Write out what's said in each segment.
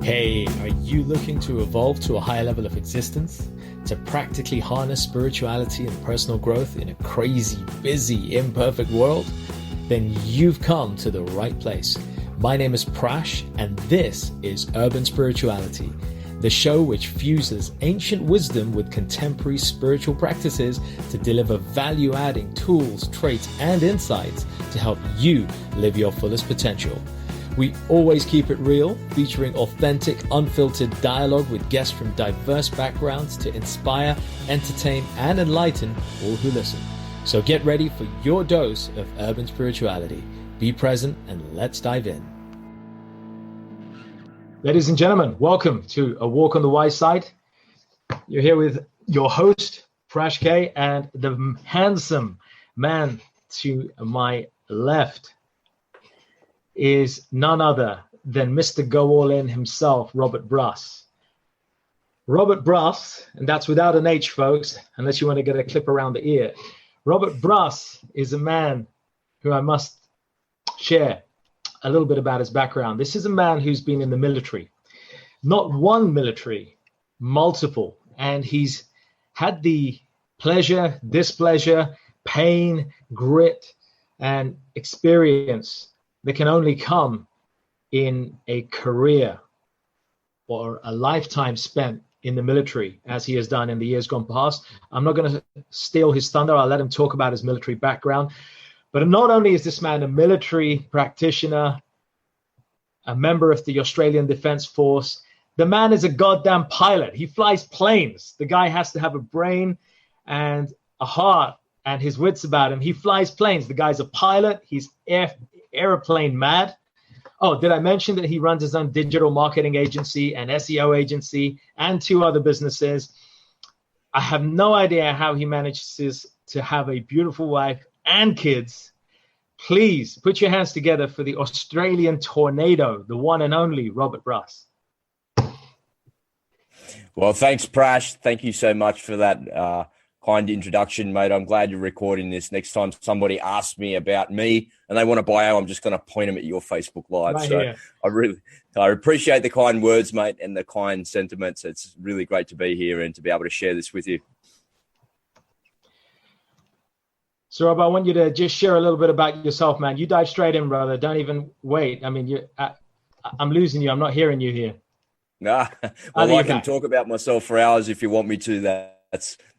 Hey, are you looking to evolve to a higher level of existence? To practically harness spirituality and personal growth in a crazy, busy, imperfect world? Then you've come to the right place. My name is Prash, and this is Urban Spirituality, the show which fuses ancient wisdom with contemporary spiritual practices to deliver value-adding tools, traits, and insights to help you live your fullest potential. We always keep it real, featuring authentic, unfiltered dialogue with guests from diverse backgrounds to inspire, entertain, and enlighten all who listen. So get ready for your dose of urban spirituality. Be present and let's dive in. Ladies and gentlemen, welcome to A Walk on the Wise Side. You're here with your host, Prash K, and the handsome man to my left is none other than Mr. Go All In himself, Robert Brus. Robert Brus, and that's without an H, folks, unless you want to get a clip around the ear. Robert Brus is a man who I must share a little bit about his background. This is a man who's been in the military, not one military, multiple, and he's had the pleasure, displeasure, pain, grit, and experience that can only come in a career or a lifetime spent in the military, as he has done in the years gone past. I'm not going to steal his thunder. I'll let him talk about his military background. But not only is this man a military practitioner, a member of the Australian Defence Force, the man is a goddamn pilot. He flies planes. The guy has to have a brain and a heart and his wits about him. He flies planes. The guy's a pilot. He's airplane mad. Oh, did I mention that he runs his own digital marketing agency and SEO agency and 2 other businesses? I have no idea how he manages to have a beautiful wife and kids. Please put your hands together for the Australian tornado, the one and only Robert Brus. Well, thanks, Prash. Thank you so much for that kind introduction, mate. I'm glad you're recording this. Next time somebody asks me about me and they want a bio, I'm just going to point them at your Facebook Live. Right so here. I appreciate the kind words, mate, and the kind sentiments. It's really great to be here and to be able to share this with you. So, Rob, I want you to just share a little bit about yourself, man. You dive straight in, brother. Don't even wait. I mean, I'm losing you. I'm not hearing you here. Nah, well, I can talk about myself for hours if you want me to.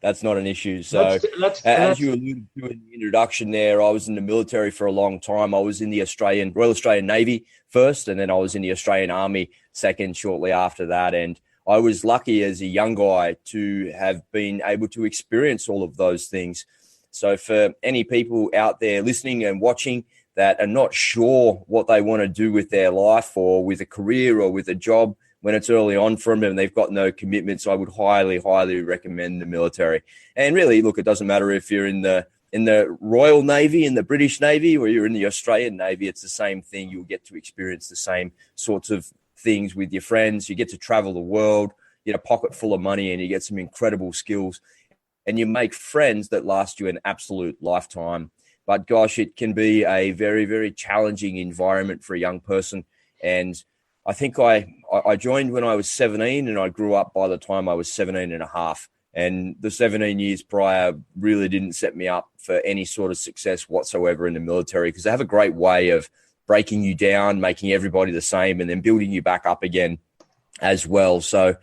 That's not an issue. So as you alluded to in the introduction there, I was in the military for a long time. I was in the Royal Australian Navy first, and then I was in the Australian Army second shortly after that. And I was lucky as a young guy to have been able to experience all of those things. So for any people out there listening and watching that are not sure what they want to do with their life or with a career or with a job, when it's early on for them and they've got no commitments, I would highly, highly recommend the military. And really, look, it doesn't matter if you're in the Royal Navy, in the British Navy, or you're in the Australian Navy, it's the same thing. You'll get to experience the same sorts of things with your friends. You get to travel the world, you get a pocket full of money, and you get some incredible skills. And you make friends that last you an absolute lifetime. But gosh, it can be a very, very challenging environment for a young person. And I think I joined when I was 17 and I grew up by the time I was 17 and a half. And the 17 years prior really didn't set me up for any sort of success whatsoever in the military, because they have a great way of breaking you down, making everybody the same, and then building you back up again as well. So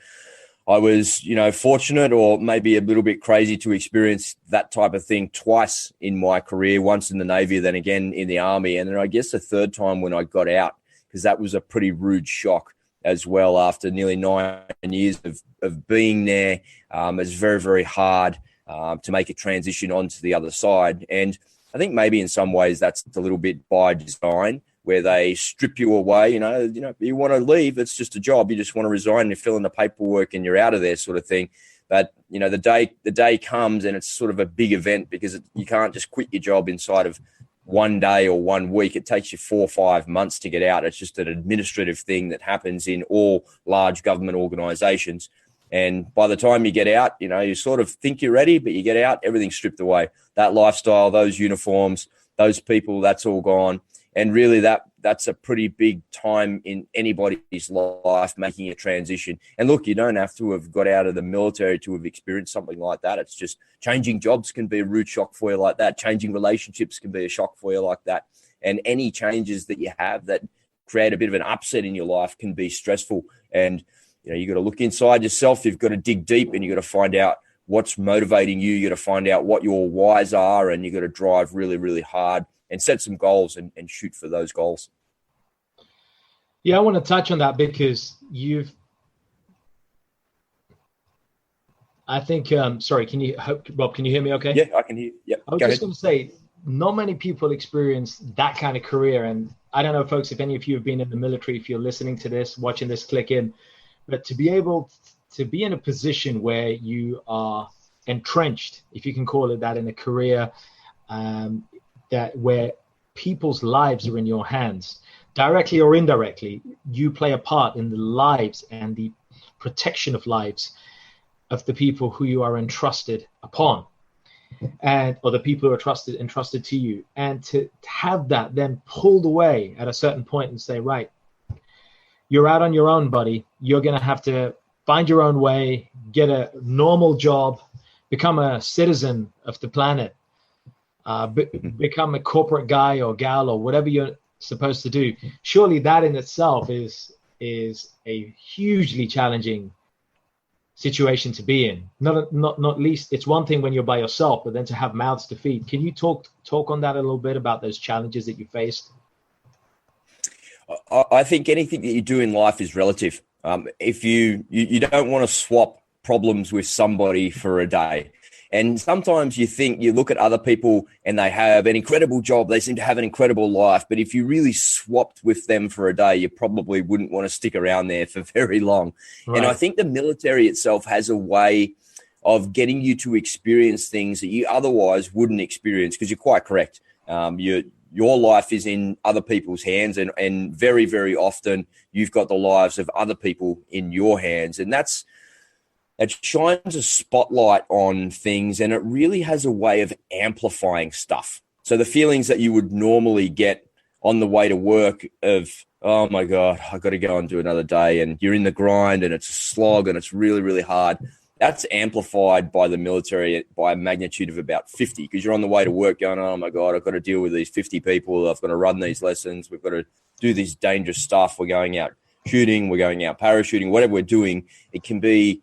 I was, fortunate or maybe a little bit crazy to experience that type of thing twice in my career, once in the Navy, then again in the Army. And then I guess the third time when I got out, because that was a pretty rude shock as well after nearly 9 years of being there. It's very, very hard to make a transition onto the other side. And I think maybe in some ways that's a little bit by design, where they strip you away. You want to leave, it's just a job. You just want to resign, you fill in the paperwork and you're out of there sort of thing. But, the day comes and it's sort of a big event, because you can't just quit your job inside of 1 day or 1 week. It takes you 4 or 5 months to get out. It's just an administrative thing that happens in all large government organizations. And by the time you get out, you sort of think you're ready, but you get out, everything's stripped away. That lifestyle, those uniforms, those people, that's all gone. And really that that's a pretty big time in anybody's life making a transition. And look, you don't have to have got out of the military to have experienced something like that. It's just changing jobs can be a rude shock for you like that. Changing relationships can be a shock for you like that. And any changes that you have that create a bit of an upset in your life can be stressful. And, you know, you got to look inside yourself. You've got to dig deep and you got to find out what's motivating you. You got to find out what your whys are, and you got to drive really, really hard and set some goals and shoot for those goals. Yeah, I want to touch on that because sorry, Rob, can you hear me okay? Yeah, I can hear you. Yep. I was just going to say, not many people experience that kind of career. And I don't know, folks, if any of you have been in the military, if you're listening to this, watching this, click in. But to be able to be in a position where you are entrenched, if you can call it that, in a career that where people's lives are in your hands, directly or indirectly, you play a part in the lives and the protection of lives of the people who you are entrusted upon, or the people who are entrusted to you. And to have that then pulled away at a certain point and say, right, you're out on your own, buddy. You're going to have to find your own way, get a normal job, become a citizen of the planet, become a corporate guy or gal or whatever you're supposed to do. Surely that in itself is a hugely challenging situation to be in. Not least, it's one thing when you're by yourself, but then to have mouths to feed. Can you talk on that a little bit about those challenges that you faced? I think anything that you do in life is relative. If you don't want to swap problems with somebody for a day. And sometimes you look at other people and they have an incredible job. They seem to have an incredible life. But if you really swapped with them for a day, you probably wouldn't want to stick around there for very long. Right. And I think the military itself has a way of getting you to experience things that you otherwise wouldn't experience, because you're quite correct. Your life is in other people's hands, and very, very often you've got the lives of other people in your hands. And it shines a spotlight on things, and it really has a way of amplifying stuff. So the feelings that you would normally get on the way to work of, oh my God, I've got to go and do another day, and you're in the grind and it's a slog and it's really, really hard. That's amplified by the military by a magnitude of about 50, because you're on the way to work going, oh my God, I've got to deal with these 50 people. I've got to run these lessons. We've got to do this dangerous stuff. We're going out shooting. We're going out parachuting, whatever we're doing. It can be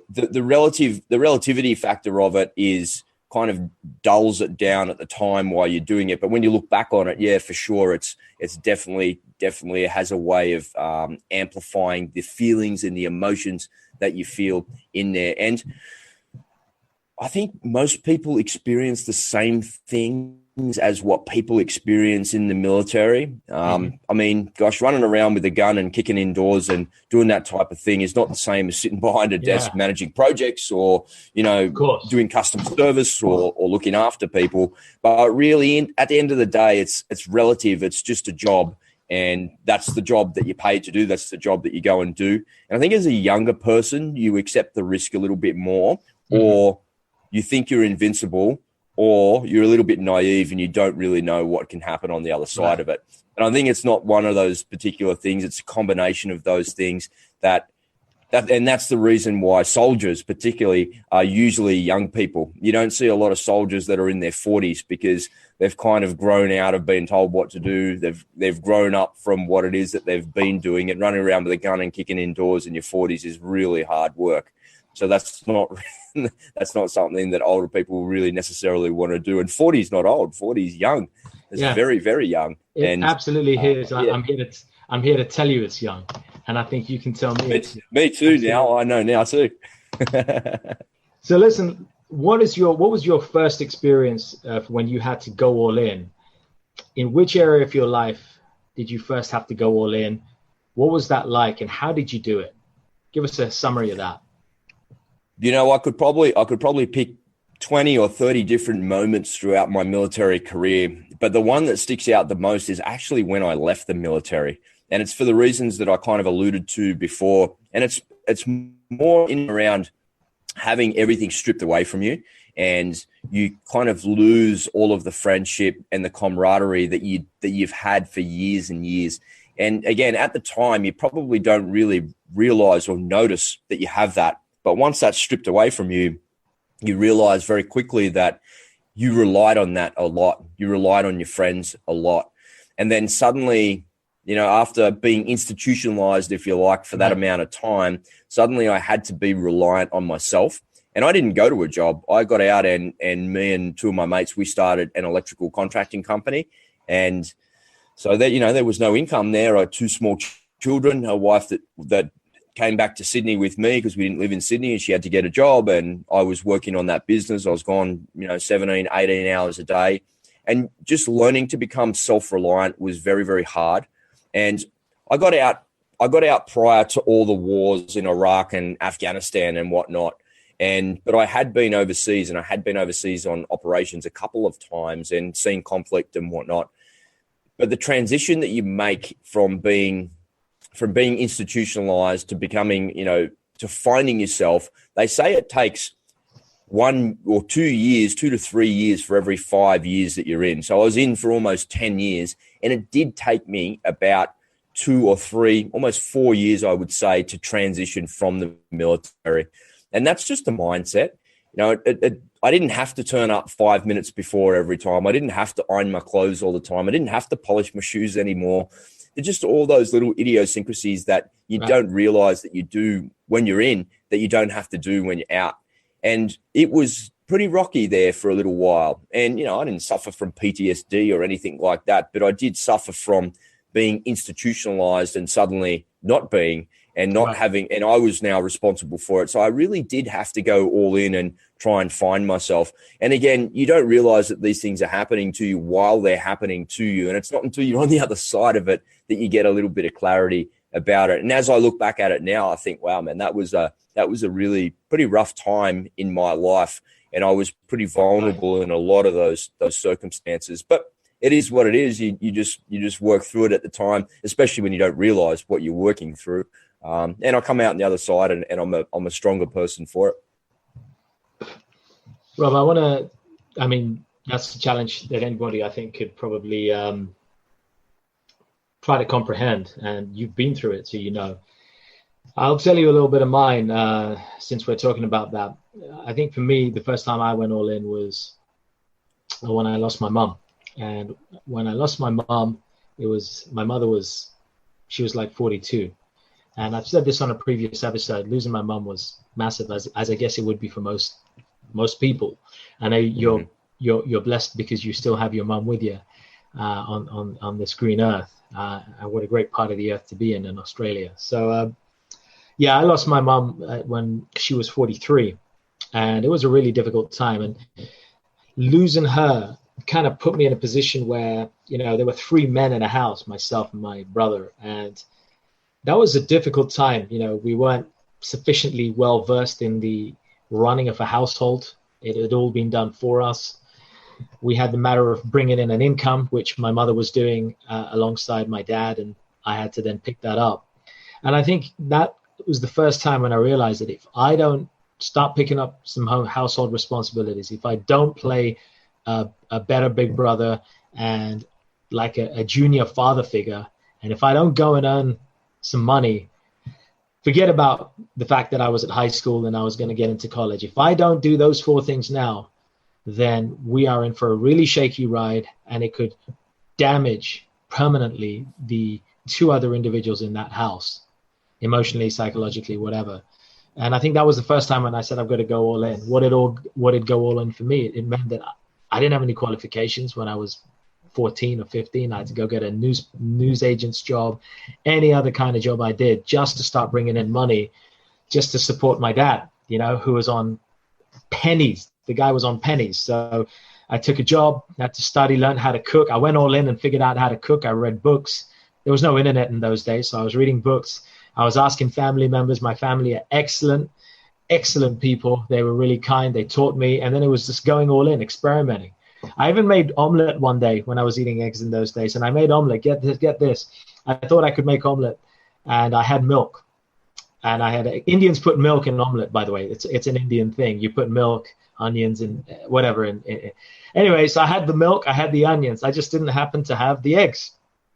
the relativity factor of it is kind of dulls it down at the time while you're doing it. But when you look back on it, yeah, for sure, it's definitely has a way of amplifying the feelings and the emotions that you feel in there. And I think most people experience the same things as what people experience in the military. I mean, gosh, running around with a gun and kicking indoors and doing that type of thing is not the same as sitting behind a desk managing projects or, doing customer service or looking after people. But really, at the end of the day, it's relative. It's just a job. And that's the job that you're paid to do. That's the job that you go and do. And I think as a younger person, you accept the risk a little bit more, or you think you're invincible, or you're a little bit naive and you don't really know what can happen on the other side of it. And I think it's not one of those particular things. It's a combination of those things and that's the reason why soldiers particularly are usually young people. You don't see a lot of soldiers that are in their 40s because they've kind of grown out of being told what to do. They've grown up from what it is that they've been doing, and running around with a gun and kicking indoors in your 40s is really hard work. So that's not something that older people really necessarily want to do. And 40 is not old. 40 is young. It's very, very young. It absolutely is. I'm here to tell you it's young. And I think you can tell me. Me too now. I know now too. So listen, what was your first experience when you had to go all in? In which area of your life did you first have to go all in? What was that like, and how did you do it? Give us a summary of that. I could probably pick 20 or 30 different moments throughout my military career, but the one that sticks out the most is actually when I left the military. And it's for the reasons that I kind of alluded to before. And it's more in and around having everything stripped away from you and you kind of lose all of the friendship and the camaraderie that you've had for years and years. And again, at the time, you probably don't really realize or notice that you have that. But once that's stripped away from you, you realize very quickly that you relied on that a lot. You relied on your friends a lot. And then suddenly, after being institutionalized, if you like, for that amount of time, suddenly I had to be reliant on myself. And I didn't go to a job. I got out and me and two of my mates, we started an electrical contracting company. And so that, there was no income there. I had two small children, a wife that came back to Sydney with me because we didn't live in Sydney, and she had to get a job, and I was working on that business. I was gone, 17, 18 hours a day, and just learning to become self-reliant was very, very hard. And I got out prior to all the wars in Iraq and Afghanistan and whatnot. But I had been overseas, and I had been overseas on operations a couple of times and seen conflict and whatnot. But the transition that you make from being institutionalized to becoming, to finding yourself, they say it takes 1 or 2 years, 2 to 3 years for every 5 years that you're in. So I was in for almost 10 years, and it did take me about 2 or 3, almost 4 years, I would say, to transition from the military. And that's just a mindset. I didn't have to turn up 5 minutes before every time. I didn't have to iron my clothes all the time. I didn't have to polish my shoes anymore. They're just all those little idiosyncrasies that you don't realize that you do when you're in, that you don't have to do when you're out. And it was pretty rocky there for a little while. And, I didn't suffer from PTSD or anything like that, but I did suffer from being institutionalized and suddenly not being, and not having, and I was now responsible for it. So I really did have to go all in and try and find myself. And again, you don't realize that these things are happening to you while they're happening to you. And it's not until you're on the other side of it that you get a little bit of clarity about it. And as I look back at it now, I think, wow, man, that was a really pretty rough time in my life. And I was pretty vulnerable in a lot of those circumstances. But it is what it is. You just work through it at the time, especially when you don't realize what you're working through. And I come out on the other side, and I'm a stronger person for it. Rob, that's a challenge that anybody, I think, could probably try to comprehend, and you've been through it, so I'll tell you a little bit of mine, since we're talking about that. I think for me, the first time I went all in was when I lost my mum. And when I lost my mum, she was like 42. And I've said this on a previous episode, losing my mum was massive, as I guess it would be for most people. I know you're blessed because you still have your mum with you on this green earth. And what a great part of the earth to be in Australia. So, I lost my mum when she was 43. And it was a really difficult time. And losing her kind of put me in a position where, there were 3 men in a house, myself and my brother. And that was a difficult time. We weren't sufficiently well versed in the running of a household. It had all been done for us. We had the matter of bringing in an income, which my mother was doing alongside my dad, and I had to then pick that up. And I think that was the first time when I realized that if I don't start picking up some household responsibilities, if I don't play a better big brother and like a junior father figure, and if I don't go and earn some money, forget about the fact that I was at high school and I was going to get into college. If I don't do those 4 things now, then we are in for a really shaky ride, and it could damage permanently the 2 other individuals in that house, emotionally, psychologically, whatever. And I think that was the first time when I said, I've got to go all in. What did go all in for me? It meant that I didn't have any qualifications when I was 14 or 15. I had to go get a news agent's job, any other kind of job I did, just to start bringing in money, just to support my dad, who was on pennies. The guy was on pennies. So I took a job, had to study, learn how to cook. I went all in and figured out how to cook. I read books. There was no internet in those days, so I was reading books. I was asking family members. My family are excellent people. They were really kind. They taught me. And then it was just going all in, experimenting. I even made omelet one day when I was eating eggs in those days. And I made omelet. Get this. I thought I could make omelet. And I had milk. And Indians put milk in omelet, by the way. It's an Indian thing. You put milk onions and whatever. And anyway, so I had the milk, I had the onions. I just didn't happen to have the eggs.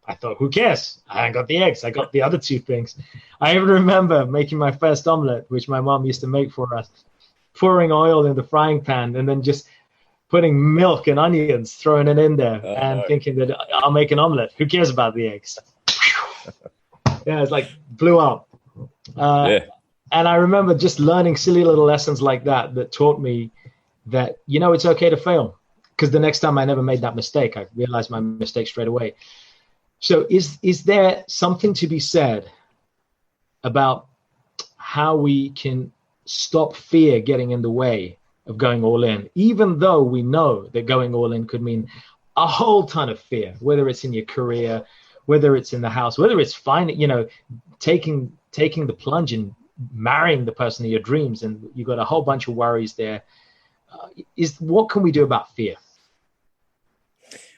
I thought, who cares? I ain't got the eggs. I got the other two things. I even remember making my first omelet, which my mom used to make for us, pouring oil in the frying pan and then just putting milk and onions, throwing it in there, and thinking that I'll make an omelet. Who cares about the eggs? Yeah, it's like blew up. And I remember just learning silly little lessons like that taught me that, it's okay to fail. Because the next time I never made that mistake. I realized my mistake straight away. So is there something to be said about how we can stop fear getting in the way of going all in, even though we know that going all in could mean a whole ton of fear, whether it's in your career, whether it's in the house, whether it's taking the plunge and marrying the person of your dreams, and you've got a whole bunch of worries there. What can we do about fear?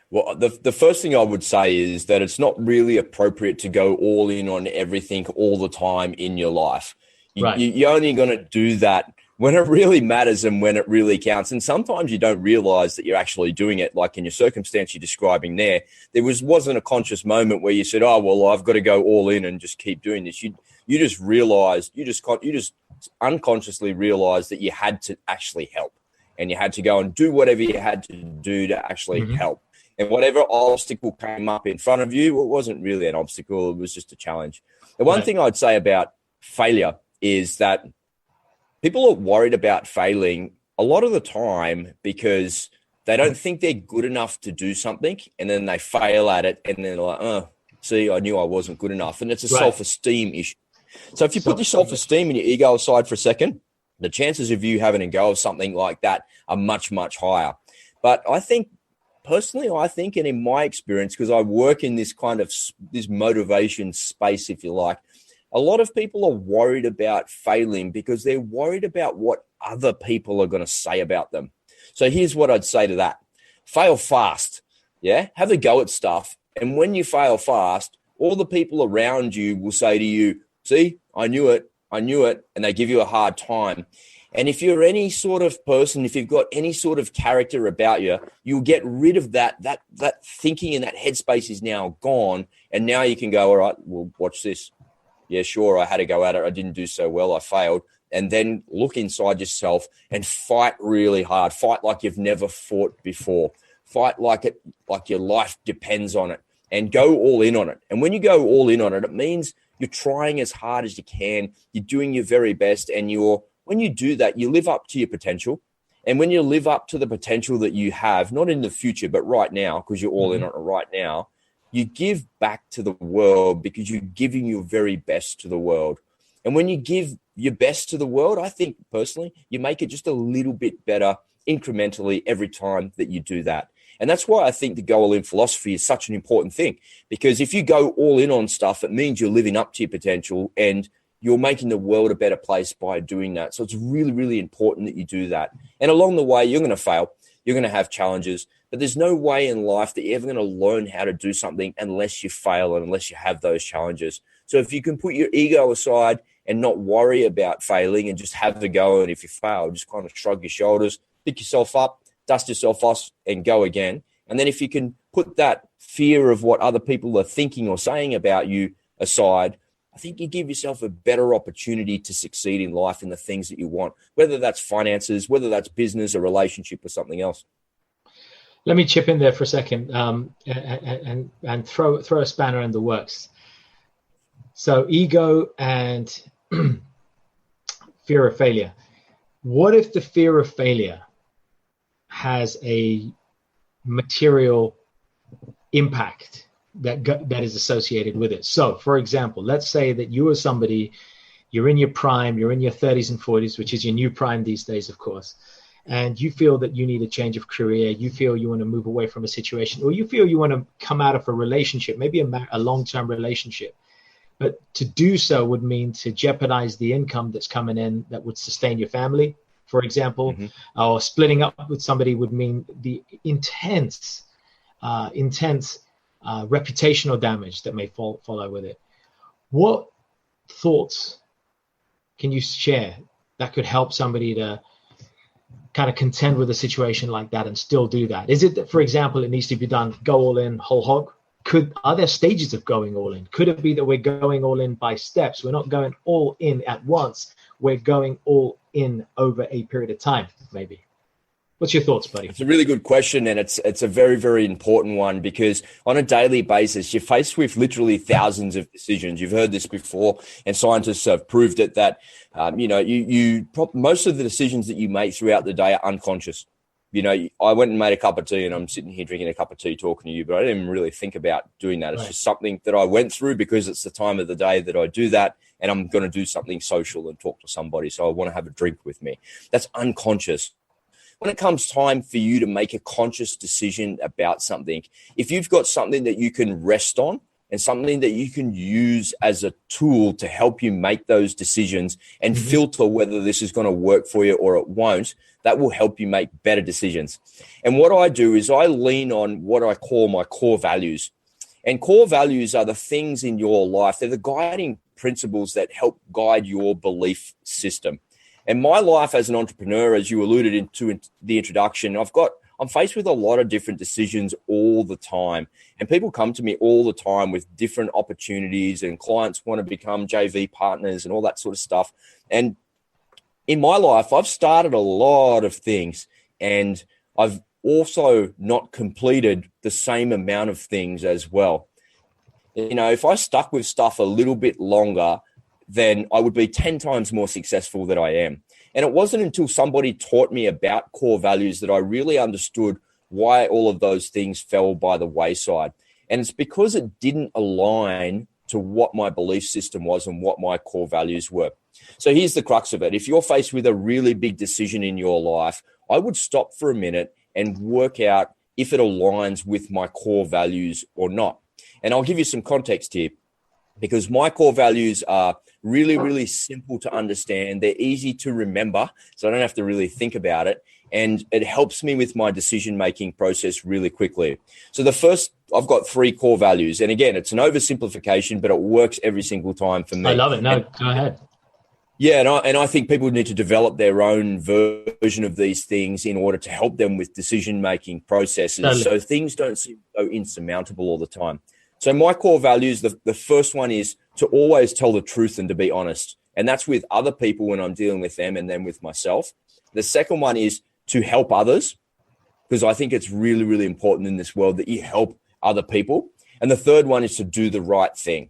Well, the first thing I would say is that it's not really appropriate to go all in on everything all the time in your life. You're only going to do that when it really matters and when it really counts. And sometimes you don't realize that you're actually doing it. Like in your circumstance you're describing there wasn't a conscious moment where you said, oh, well, I've got to go all in and just keep doing this. You just realized, you just unconsciously realized that you had to actually help, and you had to go and do whatever you had to do to actually help. And whatever obstacle came up in front of you, it wasn't really an obstacle. It was just a challenge. The one thing I'd say about failure is that people are worried about failing a lot of the time because they don't think they're good enough to do something, and then they fail at it, and they're like, oh, see, I knew I wasn't good enough. And it's a self-esteem issue. So if you put your self-esteem and your ego aside for a second, the chances of you having a go of something like that are much, much higher. But I think, personally, and in my experience, because I work in this kind of this motivation space, if you like, a lot of people are worried about failing because they're worried about what other people are going to say about them. So here's what I'd say to that. Fail fast. Yeah. Have a go at stuff. And when you fail fast, all the people around you will say to you, see, I knew it. And they give you a hard time. And if you're any sort of person, if you've got any sort of character about you, you'll get rid of that thinking, and that headspace is now gone. And now you can go, all right, well, watch this. Yeah, sure, I had to go at it. I didn't do so well. I failed. And then look inside yourself and fight really hard. Fight like you've never fought before. Fight like your life depends on it, and go all in on it. And when you go all in on it, it means you're trying as hard as you can. You're doing your very best. And when you do that, you live up to your potential. And when you live up to the potential that you have, not in the future, but right now, because you're all in on it right now, you give back to the world because you're giving your very best to the world. And when you give your best to the world, I think personally, you make it just a little bit better incrementally every time that you do that. And that's why I think the go all in philosophy is such an important thing, because if you go all in on stuff, it means you're living up to your potential and you're making the world a better place by doing that. So it's really, really important that you do that. And along the way, you're going to fail. You're going to have challenges, but there's no way in life that you're ever going to learn how to do something unless you fail and unless you have those challenges. So if you can put your ego aside and not worry about failing and just have the go, and if you fail, just kind of shrug your shoulders, pick yourself up, dust yourself off, and go again. And then if you can put that fear of what other people are thinking or saying about you aside, I think you give yourself a better opportunity to succeed in life in the things that you want, whether that's finances, whether that's business, a relationship, or something else. Let me chip in there for a second and throw a spanner in the works. So ego and fear of failure. What if the fear of failure has a material impact that is associated with it? So, for example, let's say that you are somebody, you're in your prime, you're in your 30s and 40s, which is your new prime these days, of course, and you feel that you need a change of career, you feel you want to move away from a situation, or you feel you want to come out of a relationship, maybe a long-term relationship. But to do so would mean to jeopardize the income that's coming in that would sustain your family, for example, or splitting up with somebody would mean the intense reputational damage that may follow with it. What thoughts can you share that could help somebody to kind of contend with a situation like that and still do that? Is it that, for example, it needs to be done go all in, whole hog? Are there stages of going all in? Could it be that we're going all in by steps? We're not going all in at once. We're going all in over a period of time, maybe. What's your thoughts, buddy? It's a really good question, and it's a very, very important one, because on a daily basis, you're faced with literally thousands of decisions. You've heard this before, and scientists have proved it that most of the decisions that you make throughout the day are unconscious. I went and made a cup of tea, and I'm sitting here drinking a cup of tea talking to you, but I didn't even really think about doing that. It's just something that I went through because it's the time of the day that I do that, and I'm going to do something social and talk to somebody, so I want to have a drink with me. That's unconscious. When it comes time for you to make a conscious decision about something, if you've got something that you can rest on and something that you can use as a tool to help you make those decisions and filter whether this is going to work for you or it won't, that will help you make better decisions. And what I do is I lean on what I call my core values. And core values are the things in your life. They're the guiding principles that help guide your belief system. And my life as an entrepreneur, as you alluded to in the introduction, I'm faced with a lot of different decisions all the time. And people come to me all the time with different opportunities, and clients want to become JV partners and all that sort of stuff. And in my life, I've started a lot of things, and I've also not completed the same amount of things as well. If I stuck with stuff a little bit longer, then I would be 10 times more successful than I am. And it wasn't until somebody taught me about core values that I really understood why all of those things fell by the wayside. And it's because it didn't align to what my belief system was and what my core values were. So here's the crux of it. If you're faced with a really big decision in your life, I would stop for a minute and work out if it aligns with my core values or not. And I'll give you some context here, because my core values are really, really simple to understand. They're easy to remember, so I don't have to really think about it. And it helps me with my decision-making process really quickly. So I've got 3 core values. And again, it's an oversimplification, but it works every single time for me. I love it. No, go ahead. Yeah, and I think people need to develop their own version of these things in order to help them with decision-making processes. Totally. So things don't seem so insurmountable all the time. So my core values, the first one is to always tell the truth and to be honest. And that's with other people when I'm dealing with them, and then with myself. The second one is to help others, because I think it's really, really important in this world that you help other people. And the third one is to do the right thing.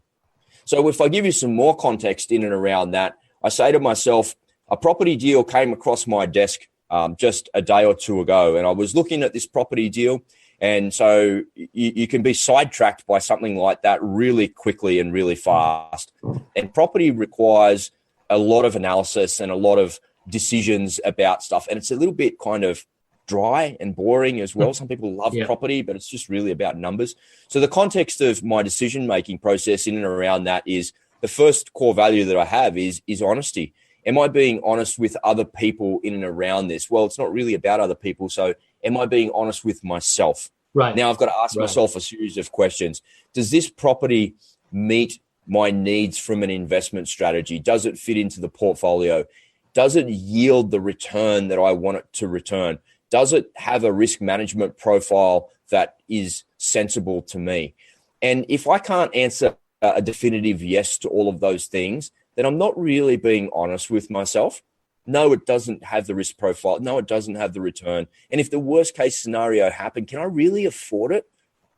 So if I give you some more context in and around that, I say to myself, a property deal came across my desk just a day or two ago, and I was looking at this property deal. And so you can be sidetracked by something like that really quickly and really fast. And property requires a lot of analysis and a lot of decisions about stuff. And it's a little bit kind of dry and boring as well. Some people love property, but it's just really about numbers. So the context of my decision-making process in and around that is the first core value that I have is honesty. Am I being honest with other people in and around this? Well, it's not really about other people. So am I being honest with myself? Right. Now I've got to ask myself a series of questions. Does this property meet my needs from an investment strategy? Does it fit into the portfolio? Does it yield the return that I want it to return? Does it have a risk management profile that is sensible to me? And if I can't answer a definitive yes to all of those things, then I'm not really being honest with myself. No, it doesn't have the risk profile. No, it doesn't have the return. And if the worst case scenario happened, can I really afford it?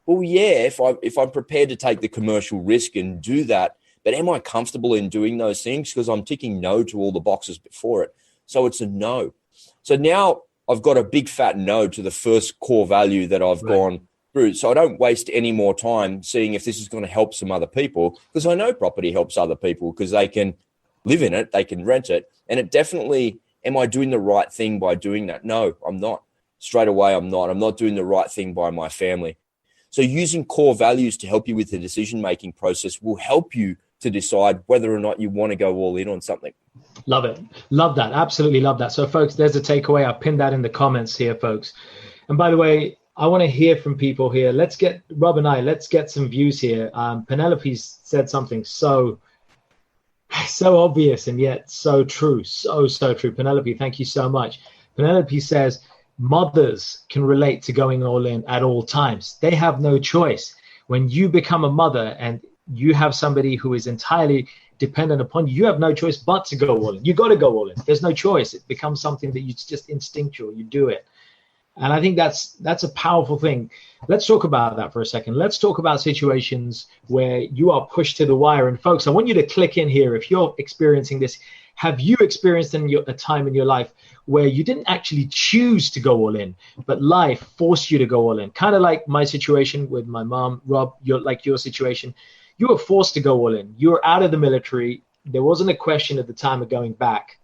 Well, yeah, if I'm prepared to take the commercial risk and do that, but am I comfortable in doing those things? Because I'm ticking no to all the boxes before it. So it's a no. So now I've got a big fat no to the first core value that I've gone through. So I don't waste any more time seeing if this is going to help some other people, because I know property helps other people because they can live in it, they can rent it. And it definitely, am I doing the right thing by doing that? No, I'm not. Straight away, I'm not. I'm not doing the right thing by my family. So using core values to help you with the decision-making process will help you to decide whether or not you want to go all in on something. Love it. Love that. Absolutely love that. So folks, there's a takeaway. I'll pin that in the comments here, folks. And by the way, I want to hear from people here. Let's get some views here. Penelope's said something so obvious and yet so true. So true. Penelope, thank you so much. Penelope says, mothers can relate to going all in at all times. They have no choice. When you become a mother and you have somebody who is entirely dependent upon you, you have no choice but to go all in. You got to go all in. There's no choice. It becomes something that it's just instinctual. You do it. And I think that's a powerful thing. Let's talk about that for a second. Let's talk about situations where you are pushed to the wire. And folks, I want you to click in here. If you're experiencing this, have you experienced a time in your life where you didn't actually choose to go all in, but life forced you to go all in? Kind of like my situation with my mom, Rob, your situation. You were forced to go all in. You were out of the military. There wasn't a question at the time of going back.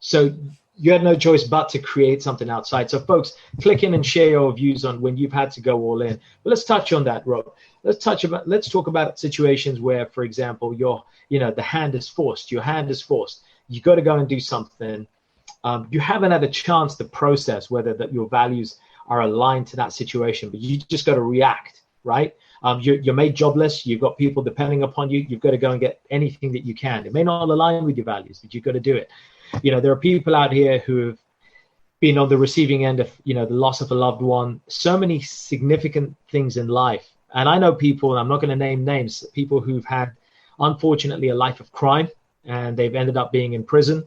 So you had no choice but to create something outside. So folks, click in and share your views on when you've had to go all in. But let's touch on that, Rob. Let's talk about situations where, for example, the hand is forced. Your hand is forced. You got to go and do something. You haven't had a chance to process whether that your values are aligned to that situation, but you just got to react, right? You're made jobless. You've got people depending upon you. You've got to go and get anything that you can. It may not align with your values, but you've got to do it. There are people out here who have been on the receiving end of, the loss of a loved one, so many significant things in life. And I know people, and I'm not going to name names, people who've had, unfortunately, a life of crime, and they've ended up being in prison.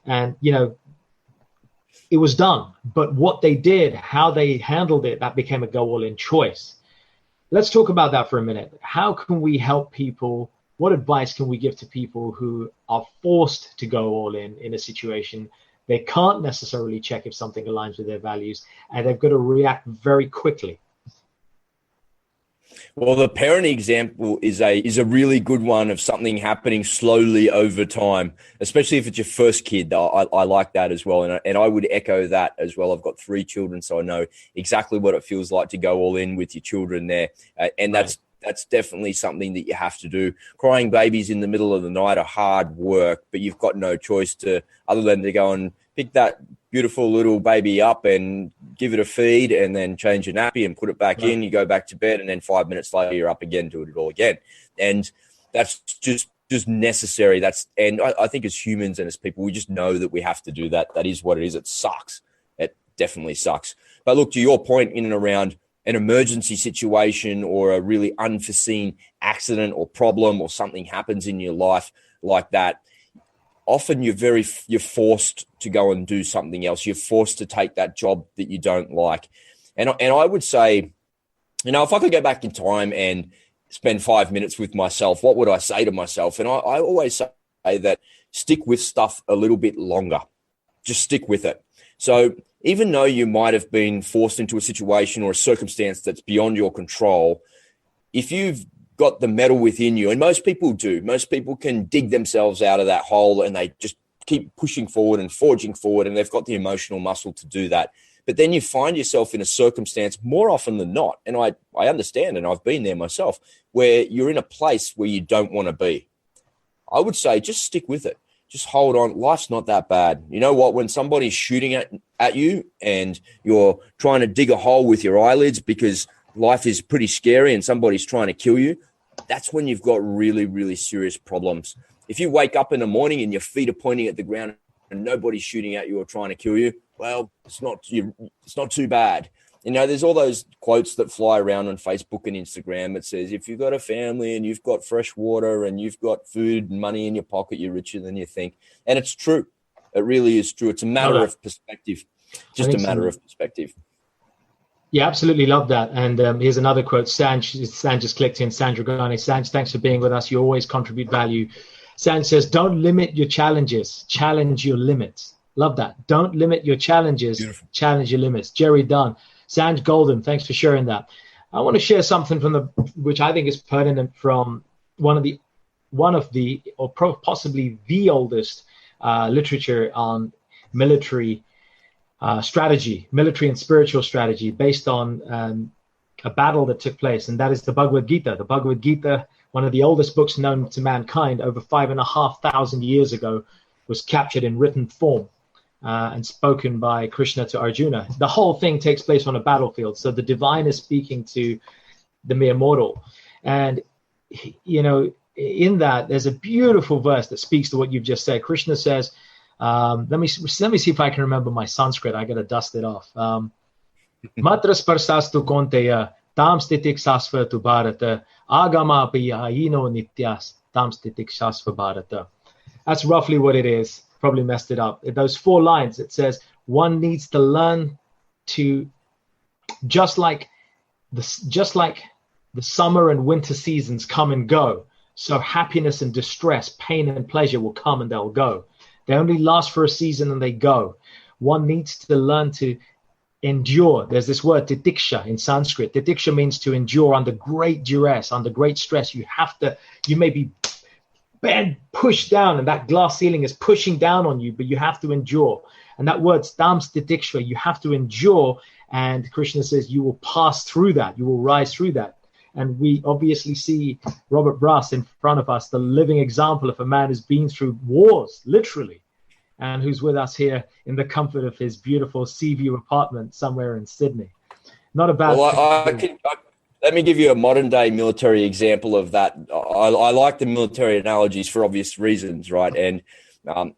And, it was done. But what they did, how they handled it, that became a go all in choice. Let's talk about that for a minute. How can we help people? What advice can we give to people who are forced to go all in a situation? They can't necessarily check if something aligns with their values, and they've got to react very quickly. Well, the parenting example is a really good one of something happening slowly over time, especially if it's your first kid. I like that as well. And I would echo that as well. I've got 3 children, so I know exactly what it feels like to go all in with your children there. And that's definitely something that you have to do. Crying babies in the middle of the night are hard work, but you've got no choice other than to go and pick that beautiful little baby up and give it a feed and then change a nappy and put it back in. You go back to bed, and then 5 minutes later you're up again, doing it all again. And that's just necessary. And I think as humans and as people, we just know that we have to do that. That is what it is. It sucks. It definitely sucks. But look, to your point, in and around an emergency situation or a really unforeseen accident or problem or something happens in your life like that, often you're forced to go and do something else. You're forced to take that job that you don't like. And I would say, if I could go back in time and spend 5 minutes with myself, what would I say to myself? And I always say that stick with stuff a little bit longer. Just stick with it. So even though you might have been forced into a situation or a circumstance that's beyond your control, if you've got the metal within you, and most people do, most people can dig themselves out of that hole and they just keep pushing forward and forging forward, and they've got the emotional muscle to do that. But then you find yourself in a circumstance more often than not, and I understand, and I've been there myself, where you're in a place where you don't want to be. I would say just stick with it. Just hold on. Life's not that bad. You know what? When somebody's shooting at you and you're trying to dig a hole with your eyelids because life is pretty scary and somebody's trying to kill you, that's when you've got really, really serious problems. If you wake up in the morning and your feet are pointing at the ground and nobody's shooting at you or trying to kill you, well, it's not too bad. There's all those quotes that fly around on Facebook and Instagram that says, if you've got a family and you've got fresh water and you've got food and money in your pocket, you're richer than you think. And it's true. It really is true. It's a matter of perspective. Just a matter of perspective. Yeah, absolutely love that. And here's another quote. Sanj just clicked in. Sanj Regani. Sanj, thanks for being with us. You always contribute value. Sanj says, don't limit your challenges. Challenge your limits. Love that. Don't limit your challenges. Beautiful. Challenge your limits. Jerry Dunn. Sanj Golden, thanks for sharing that. I want to share something which I think is pertinent from one of the possibly the oldest literature on military strategy, military and spiritual strategy, based on a battle that took place, and that is the Bhagavad Gita. The Bhagavad Gita, one of the oldest books known to mankind, over 5,500 years ago, was captured in written form. And spoken by Krishna to Arjuna. The whole thing takes place on a battlefield. So the divine is speaking to the mere mortal. And, in that, there's a beautiful verse that speaks to what you've just said. Krishna says, Let me see if I can remember my Sanskrit. I gotta dust it off. Matras parsastu konteya tam stitik sasva tu bharata agama piyayino nityas tam stitik sasva bharata. That's roughly what it is. Probably messed it up. In those 4 lines, it says one needs to learn to just like the summer and winter seasons come and go. So happiness and distress, pain and pleasure will come and they'll go. They only last for a season and they go. One needs to learn to endure. There's this word titiksha in Sanskrit. Titiksha means to endure under great duress, under great stress. You may be pushed down and that glass ceiling is pushing down on you, but you have to endure. And that word tam titiksha, you have to endure. And Krishna says you will pass through that. You will rise through that. And we obviously see Robert Brus in front of us, the living example of a man who's been through wars, literally, and who's with us here in the comfort of his beautiful sea view apartment somewhere in Sydney. Not a bad thing. Let me give you a modern day military example of that. I like the military analogies for obvious reasons, right? And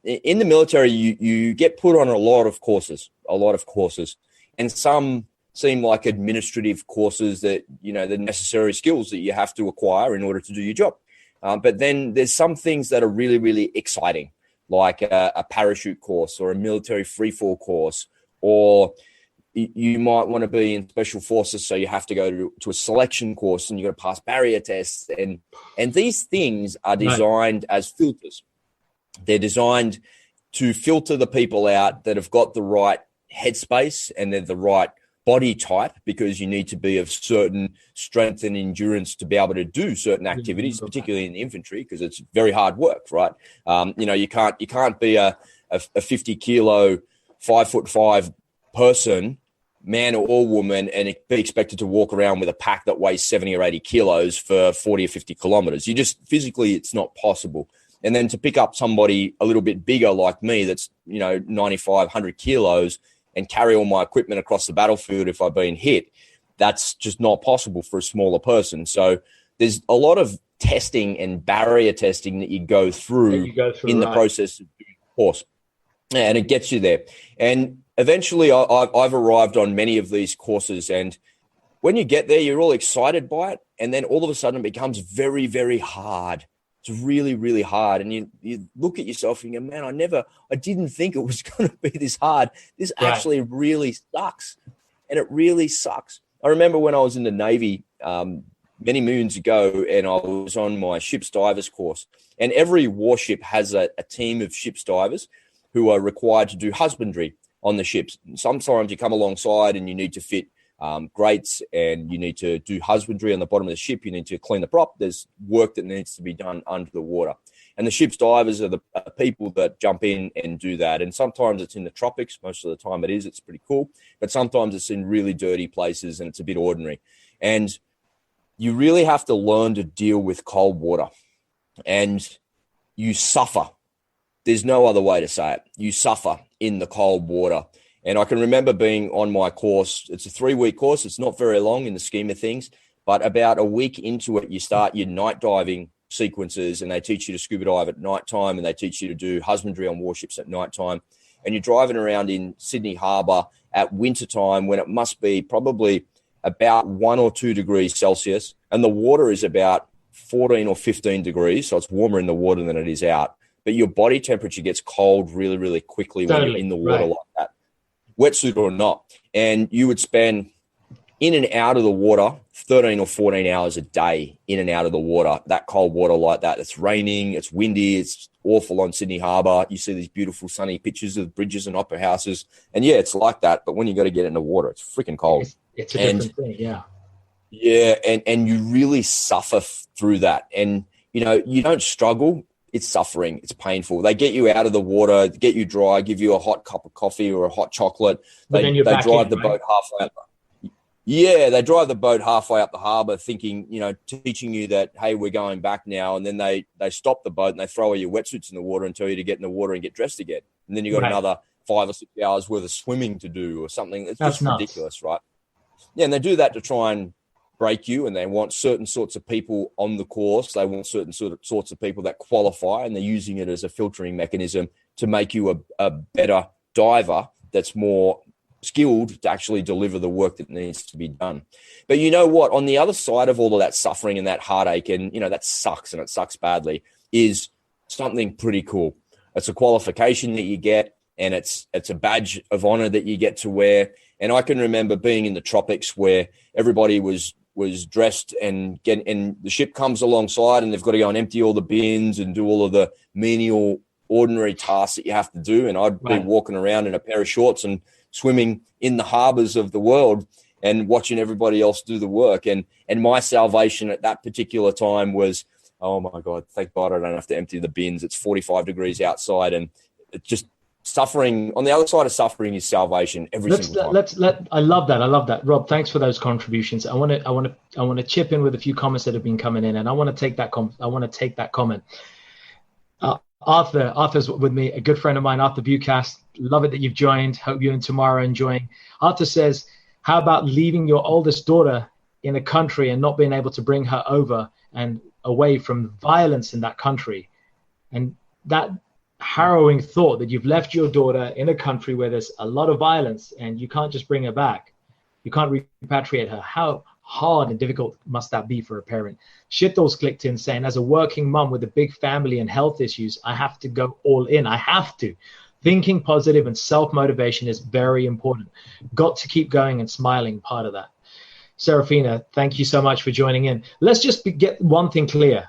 in the military, you get put on a lot of courses, and some seem like administrative courses that, the necessary skills that you have to acquire in order to do your job. But then there's some things that are really, really exciting, like a parachute course or a military freefall course, or you might want to be in special forces, so you have to go to a selection course and you got to pass barrier tests. And these things are designed as filters. They're designed to filter the people out that have got the right headspace and they're the right body type, because you need to be of certain strength and endurance to be able to do certain activities, particularly in the infantry, because it's very hard work, right? You can't be a 50 kilo, 5'5" person, man or woman, and be expected to walk around with a pack that weighs 70 or 80 kilos for 40 or 50 kilometers. You just physically, it's not possible. And then to pick up somebody a little bit bigger like me, that's 95, 100 kilos, and carry all my equipment across the battlefield if I've been hit, that's just not possible for a smaller person. So there's a lot of testing and barrier testing that you go through in the process of doing the course, and it gets you there. And eventually I've arrived on many of these courses, and when you get there, you're all excited by it, and then all of a sudden it becomes very, very hard. It's really, really hard. And you look at yourself and you go, man, I didn't think it was going to be this hard. This actually really sucks. And it really sucks. I remember when I was in the Navy many moons ago, and I was on my ship's divers course, and every warship has a team of ship's divers who are required to do husbandry on the ships. And sometimes you come alongside and you need to fit grates, and you need to do husbandry on the bottom of the ship. You need to clean the prop. There's work that needs to be done under the water. And the ship's divers are the people that jump in and do that. And sometimes it's in the tropics. Most of the time it is. It's pretty cool. But sometimes it's in really dirty places and it's a bit ordinary. And you really have to learn to deal with cold water. And you suffer. There's no other way to say it. You suffer in the cold water. And I can remember being on my course. It's a 3-week course. It's not very long in the scheme of things, but about a week into it, you start your night diving sequences, and they teach you to scuba dive at nighttime, and they teach you to do husbandry on warships at nighttime. And you're driving around in Sydney Harbour at wintertime when it must be probably about 1 or 2 degrees Celsius, and the water is about 14 or 15 degrees. So it's warmer in the water than it is out. But your body temperature gets cold really, really quickly when you're in the water like that, wetsuit or not. And you would spend in and out of the water 13 or 14 hours a day in and out of the water, that cold water like that. It's raining, it's windy, it's awful on Sydney Harbour. You see these beautiful sunny pictures of bridges and opera houses. And yeah, it's like that. But when you got to get in the water, it's freaking cold. It's a different thing, yeah. Yeah, and you really suffer through that. And, you don't struggle. It's suffering. It's painful. They get you out of the water, get you dry, give you a hot cup of coffee or a hot chocolate. They drive the boat halfway up. Yeah, they drive the boat halfway up the harbour thinking, teaching you that, hey, we're going back now. And then they stop the boat and they throw all your wetsuits in the water and tell you to get in the water and get dressed again. And then you got another 5 or 6 hours worth of swimming to do or something. It's just ridiculous, right? Yeah, and they do that to try and break you, and they want certain sorts of people on the course. They want certain sorts of people that qualify, and they're using it as a filtering mechanism to make you a better diver that's more skilled to actually deliver the work that needs to be done. But you know what? On the other side of all of that suffering and that heartache, and, you know, that sucks and it sucks badly, is something pretty cool. It's a qualification that you get, and it's a badge of honor that you get to wear. And I can remember being in the tropics where everybody was dressed and the ship comes alongside and they've got to go and empty all the bins and do all of the menial, ordinary tasks that you have to do. And I'd be walking around in a pair of shorts and swimming in the harbors of the world and watching everybody else do the work. And my salvation at that particular time was, oh my God, thank God I don't have to empty the bins. It's 45 degrees outside, and it just suffering on the other side of suffering is salvation every single time. I love that. Rob, thanks for those contributions. I want to chip in with a few comments that have been coming in, and I want to take that comment. Arthur's with me, a good friend of mine, Arthur Bucast. Love it that you've joined. Hope you and Tamara are enjoying. Arthur says, how about leaving your oldest daughter in a country and not being able to bring her over and away from violence in that country? And that harrowing thought that you've left your daughter in a country where there's a lot of violence and you can't just bring her back. You can't repatriate her. How hard and difficult must that be for a parent? Shittos clicked in saying, as a working mom with a big family and health issues, I have to go all in. I have to. Thinking positive and self-motivation is very important. Got to keep going and smiling, part of that. Serafina, thank you so much for joining in. Let's just get one thing clear.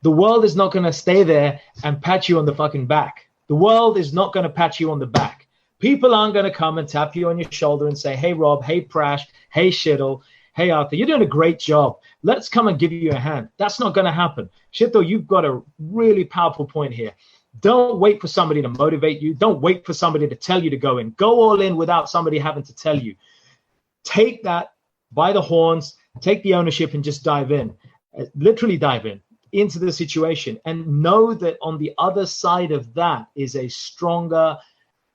The world is not going to stay there and pat you on the fucking back. The world is not going to pat you on the back. People aren't going to come and tap you on your shoulder and say, hey, Rob, hey, Prash, hey, Shittle, hey, Arthur, you're doing a great job. Let's come and give you a hand. That's not going to happen. Shittle, you've got a really powerful point here. Don't wait for somebody to motivate you. Don't wait for somebody to tell you to go in. Go all in without somebody having to tell you. Take that by the horns, take the ownership and just dive in. Literally dive in into the situation and know that on the other side of that is a stronger,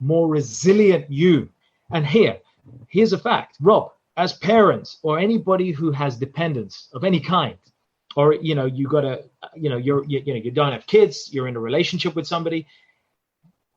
more resilient you. And here's a fact, Rob, as parents or anybody who has dependents of any kind, or, you know, you don't have kids, you're in a relationship with somebody,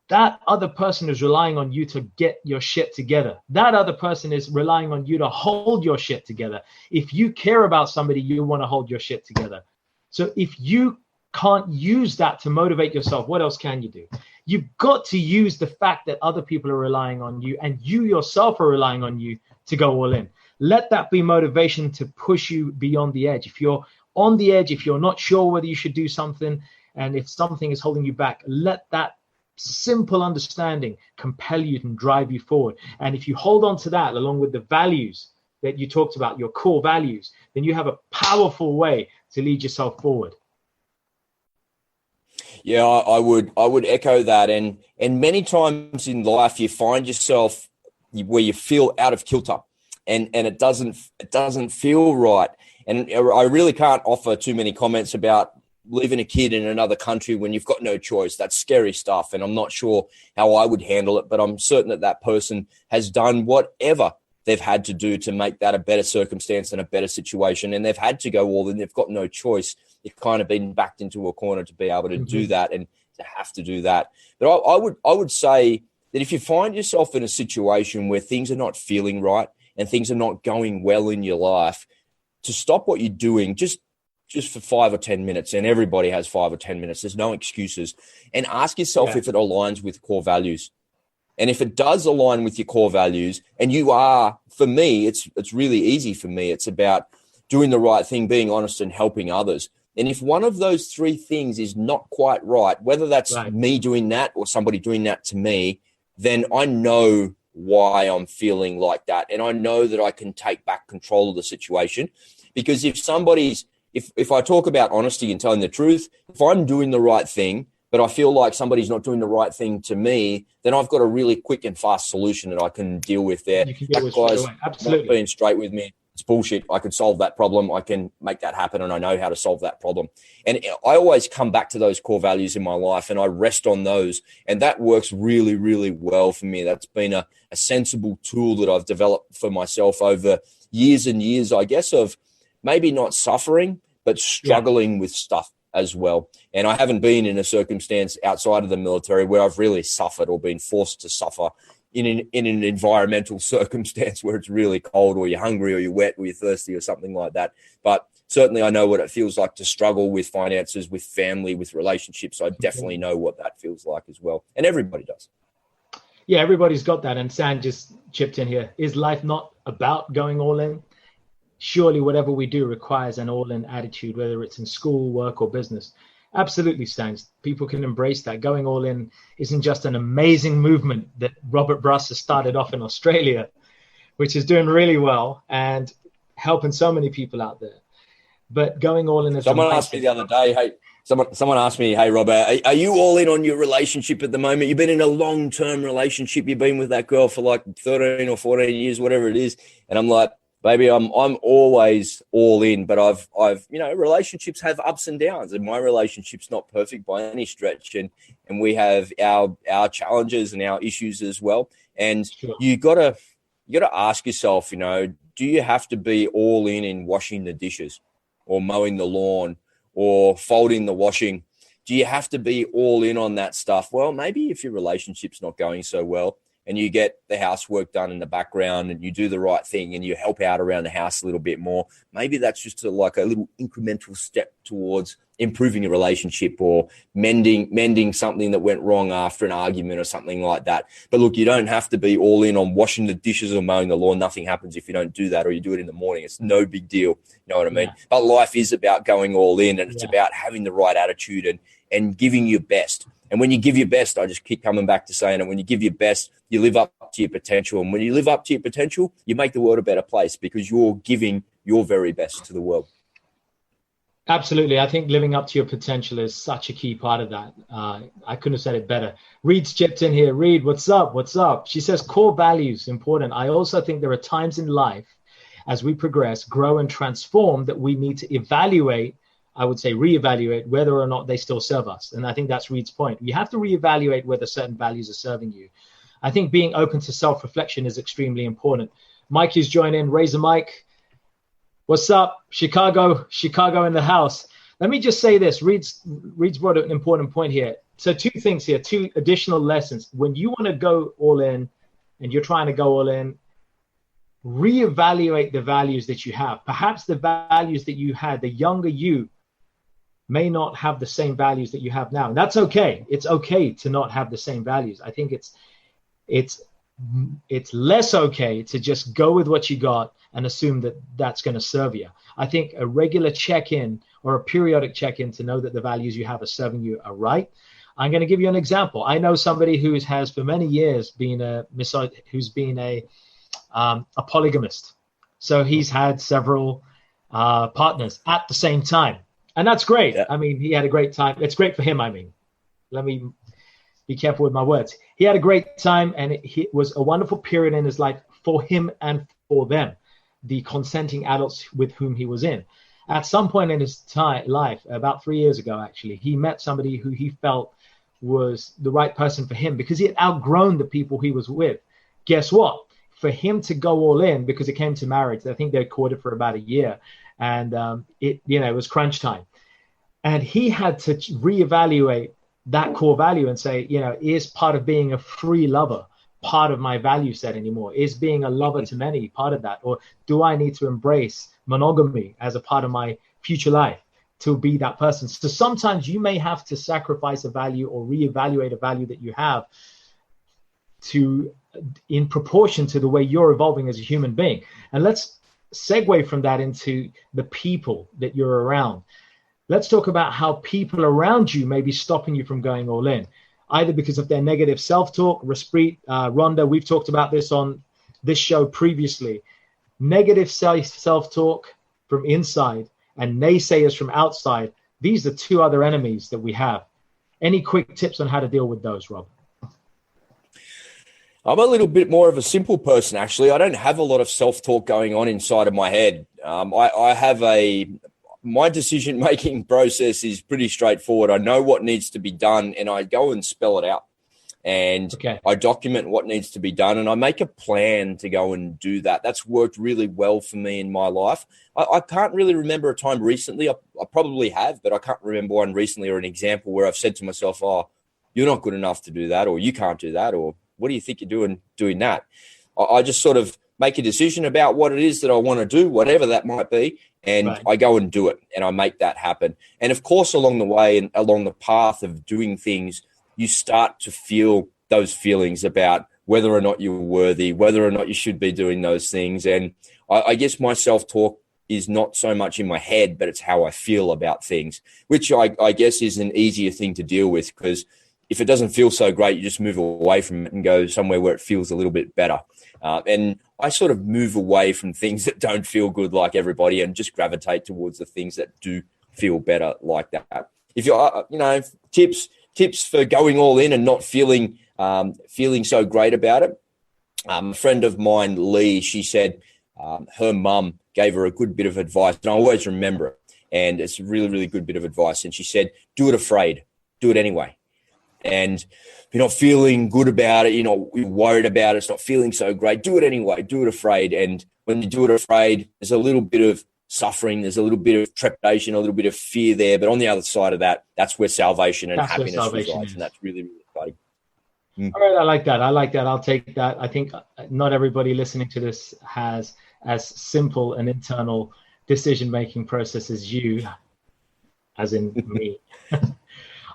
that other person is relying on you to get your shit together. That other person is relying on you to hold your shit together. If you care about somebody, you want to hold your shit together. So if you can't use that to motivate yourself, what else can you do? You've got to use the fact that other people are relying on you and you yourself are relying on you to go all in. Let that be motivation to push you beyond the edge. If you're on the edge, if you're not sure whether you should do something, and if something is holding you back, let that simple understanding compel you and drive you forward. And if you hold on to that along with the values that you talked about, your core values, then you have a powerful way to lead yourself forward. Yeah, I would echo that. And many times in life you find yourself where you feel out of kilter and it doesn't feel right. And I really can't offer too many comments about leaving a kid in another country when you've got no choice. That's scary stuff. And I'm not sure how I would handle it, but I'm certain that person has done whatever they've had to do to make that a better circumstance and a better situation. And they've had to go all in. They've got no choice. They've kind of been backed into a corner to be able to do that and to have to do that. But I would say that if you find yourself in a situation where things are not feeling right and things are not going well in your life, to stop what you're doing just for 5 or 10 minutes, and everybody has 5 or 10 minutes. There's no excuses. And ask yourself if it aligns with core values. And if it does align with your core values, and you are, for me, it's really easy for me. It's about doing the right thing, being honest and helping others. And if one of those 3 things is not quite right, whether that's me doing that or somebody doing that to me, then I know why I'm feeling like that. And I know that I can take back control of the situation. Because if I talk about honesty and telling the truth, if I'm doing the right thing, but I feel like somebody's not doing the right thing to me, then I've got a really quick and fast solution that I can deal with there. You can deal with straight away. Absolutely. Not being straight with me. It's bullshit. I can solve that problem. I can make that happen, and I know how to solve that problem. And I always come back to those core values in my life, and I rest on those. And that works really, really well for me. That's been a sensible tool that I've developed for myself over years and years, I guess, of maybe not suffering, but struggling with stuff as well. And I haven't been in a circumstance outside of the military where I've really suffered or been forced to suffer in an environmental circumstance where it's really cold, or you're hungry, or you're wet, or you're thirsty, or something like that. But certainly I know what it feels like to struggle with finances, with family, with relationships. I definitely know what that feels like as well. And everybody does. Yeah, everybody's got that. And San just chipped in here. Is life not about going all in? Surely whatever we do requires an all-in attitude, whether it's in school, work, or business. Absolutely, Stan. People can embrace that. Going all in isn't just an amazing movement that Robert Brus has started off in Australia, which is doing really well and helping so many people out there. But going all in is someone asked me the other day, hey, someone asked me, hey, Robert, are you all in on your relationship at the moment? You've been in a long-term relationship. You've been with that girl for like 13 or 14 years, whatever it is. And I'm like, baby, I'm always all in, but I've relationships have ups and downs, and my relationship's not perfect by any stretch, and we have our challenges and our issues as well. And Sure. you gotta ask yourself, do you have to be all in washing the dishes, or mowing the lawn, or folding the washing? Do you have to be all in on that stuff? Well, maybe if your relationship's not going so well, and you get the housework done in the background, and you do the right thing, and you help out around the house a little bit more, maybe that's just a little incremental step towards improving your relationship, or mending something that went wrong after an argument or something like that. But look, you don't have to be all in on washing the dishes or mowing the lawn. Nothing happens if you don't do that, or you do it in the morning. It's no big deal. You know what I mean? Yeah. But life is about going all in, and it's about having the right attitude and giving your best. And when you give your best, I just keep coming back to saying it, when you give your best, you live up to your potential. And when you live up to your potential, you make the world a better place, because you're giving your very best to the world. Absolutely. I think living up to your potential is such a key part of that. I couldn't have said it better. Reed's chipped in here. Reed, what's up? What's up? She says core values, important. I also think there are times in life as we progress, grow, and transform that we need to evaluate, I would say reevaluate, whether or not they still serve us. And I think that's Reed's point. You have to reevaluate whether certain values are serving you. I think being open to self-reflection is extremely important. Mikey's joined in. Razor Mike. What's up? Chicago in the house. Let me just say this. Reed's brought an important point here. So two things here, two additional lessons. When you want to go all in and you're trying to go all in, reevaluate the values that you have. Perhaps the values that you had, the younger you, may not have the same values that you have now. And that's okay. It's okay to not have the same values. I think it's less okay to just go with what you got and assume that that's going to serve you. I think a regular check-in or a periodic check-in to know that the values you have are serving you are right. I'm going to give you an example. I know somebody who has for many years been a polygamist. So he's had several partners at the same time. And that's great. Yeah. I mean, he had a great time. It's great for him. I mean, let me be careful with my words. He had a great time, and it was a wonderful period in his life for him and for them, the consenting adults with whom he was in. At some point in his life, about 3 years ago, actually, he met somebody who he felt was the right person for him because he had outgrown the people he was with. Guess what? For him to go all in, because it came to marriage, I think they courted for about a year, and it was crunch time. And he had to reevaluate that core value and say, is part of being a free lover part of my value set anymore? Is being a lover to many part of that? Or do I need to embrace monogamy as a part of my future life to be that person? So sometimes you may have to sacrifice a value or reevaluate a value that you have in proportion to the way you're evolving as a human being. And let's segue from that into the people that you're around. Let's talk about how people around you may be stopping you from going all in, either because of their negative self-talk. Rasprit, Rhonda, we've talked about this on this show previously. Negative self-talk from inside and naysayers from outside. These are two other enemies that we have. Any quick tips on how to deal with those, Rob? I'm a little bit more of a simple person, actually. I don't have a lot of self-talk going on inside of my head. My decision-making process is pretty straightforward. I know what needs to be done, and I go and spell it out. and I document what needs to be done, and I make a plan to go and do that. That's worked really well for me in my life. I can't really remember a time recently. I probably have, but I can't remember one recently or an example where I've said to myself, oh, you're not good enough to do that, or you can't do that, or what do you think you're doing that? I just sort of make a decision about what it is that I want to do, whatever that might be, and I go and do it, and I make that happen. And of course, along the way and along the path of doing things, you start to feel those feelings about whether or not you're worthy, whether or not you should be doing those things. And I guess my self-talk is not so much in my head, but it's how I feel about things, which I guess is an easier thing to deal with, because if it doesn't feel so great, you just move away from it and go somewhere where it feels a little bit better. And I sort of move away from things that don't feel good like everybody and just gravitate towards the things that do feel better like that. If you're, tips for going all in and not feeling so great about it. A friend of mine, Lee, she said her mum gave her a good bit of advice, and I always remember it. And it's a really, really good bit of advice. And she said, do it afraid, do it anyway. And if you're not feeling good about it, you're worried about it, it's not feeling so great, do it anyway, do it afraid. And when you do it afraid, there's a little bit of suffering, there's a little bit of trepidation, a little bit of fear there. But on the other side of that, that's where salvation and happiness resides. And that's really, really exciting. All right, I like that. I'll take that. I think not everybody listening to this has as simple an internal decision-making process as you, as in me.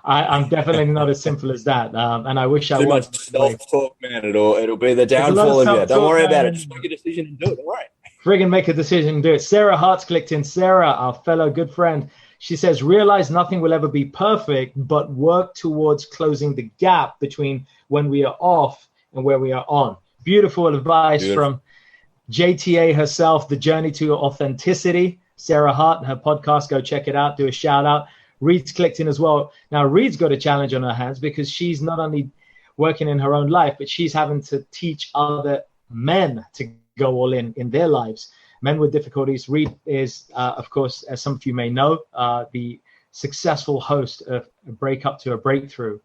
I'm definitely not as simple as that. And I wish I was. Too much self-talk, man. It'll be the downfall of you. Don't worry about it. Just make a decision and do it. All right. Friggin' make a decision and do it. Sarah Hart's clicked in. Sarah, our fellow good friend, she says, realize nothing will ever be perfect, but work towards closing the gap between when we are off and where we are on. Beautiful advice from JTA herself, The Journey to Authenticity. Sarah Hart and her podcast, go check it out, do a shout out. Reed's clicked in as well. Now, Reed's got a challenge on her hands because she's not only working in her own life, but she's having to teach other men to go all in their lives. Men with difficulties. Reed is, of course, as some of you may know, the successful host of A Breakup to a Breakthrough,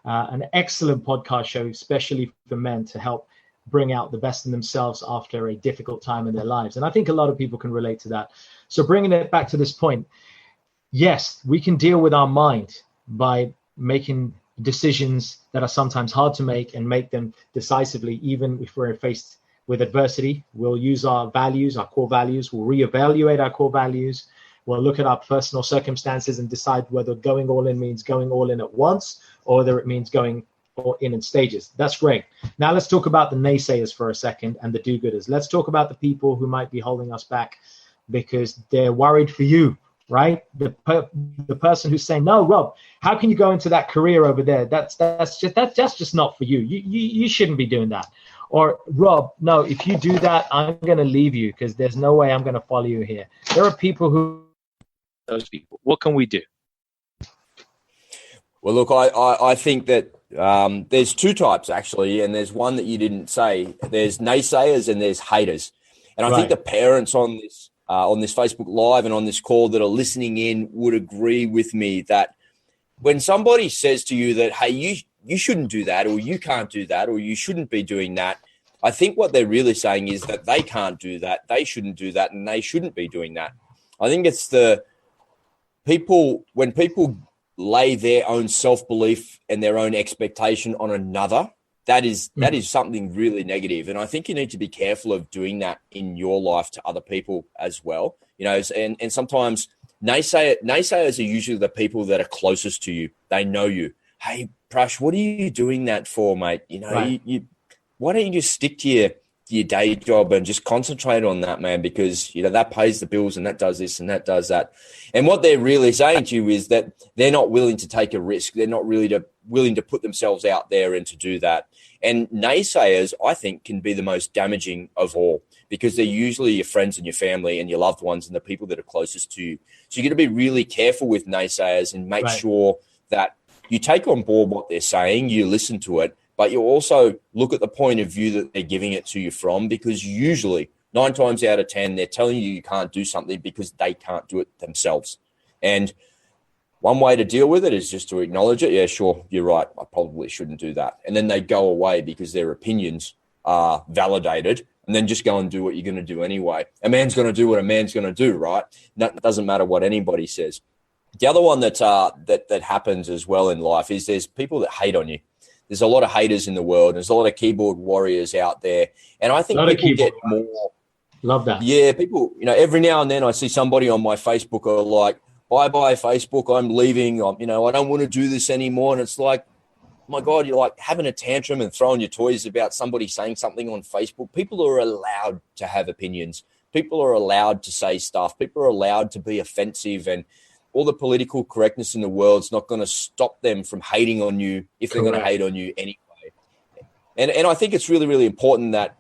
an excellent podcast show, especially for men, to help bring out the best in themselves after a difficult time in their lives. And I think a lot of people can relate to that. So bringing it back to this point, yes, we can deal with our mind by making decisions that are sometimes hard to make and make them decisively, even if we're faced with adversity. We'll use our values, our core values. We'll reevaluate our core values. We'll look at our personal circumstances and decide whether going all in means going all in at once or whether it means going all in stages. That's great. Now let's talk about the naysayers for a second and the do-gooders. Let's talk about the people who might be holding us back because they're worried for you, right? The person who's saying, no, Rob, how can you go into that career over there? That's just not for you. You shouldn't be doing that. Or, Rob, no, if you do that, I'm going to leave you because there's no way I'm going to follow you here. There are people who, those people, what can we do? Well, look, I think that there's two types, actually, and there's one that you didn't say. There's naysayers and there's haters. And I think the parents on this Facebook Live and on this call that are listening in would agree with me that when somebody says to you that, hey, you shouldn't do that, or you can't do that, or you shouldn't be doing that, I think what they're really saying is that they can't do that, they shouldn't do that, and they shouldn't be doing that. I think it's when people lay their own self-belief and their own expectation on another, that is something really negative. And I think you need to be careful of doing that in your life to other people as well. And sometimes naysayers are usually the people that are closest to you. They know you. Hey, Prash, what are you doing that for, mate? Why don't you just stick to your day job and just concentrate on that, man, because, that pays the bills and that does this and that does that. And what they're really saying to you is that they're not willing to take a risk. They're not really willing to put themselves out there and to do that. And naysayers, I think, can be the most damaging of all because they're usually your friends and your family and your loved ones and the people that are closest to you. So you got to be really careful with naysayers and make sure that you take on board what they're saying, you listen to it, but you also look at the point of view that they're giving it to you from, because usually 9 times out of 10, they're telling you can't do something because they can't do it themselves. And One way to deal with it is just to acknowledge it. Yeah, sure, you're right. I probably shouldn't do that. And then they go away because their opinions are validated, and then just go and do what you're going to do anyway. A man's going to do what a man's going to do, right? That doesn't matter what anybody says. The other one that happens as well in life is there's people that hate on you. There's a lot of haters in the world. There's a lot of keyboard warriors out there. And I think people get more. Love that. Yeah, people, every now and then I see somebody on my Facebook are like, bye-bye Facebook, I'm leaving. I don't want to do this anymore. And it's like, my God, you're like having a tantrum and throwing your toys about somebody saying something on Facebook. People are allowed to have opinions. People are allowed to say stuff. People are allowed to be offensive, and all the political correctness in the world is not going to stop them from hating on you if they're going to hate on you anyway. And I think it's really, really important that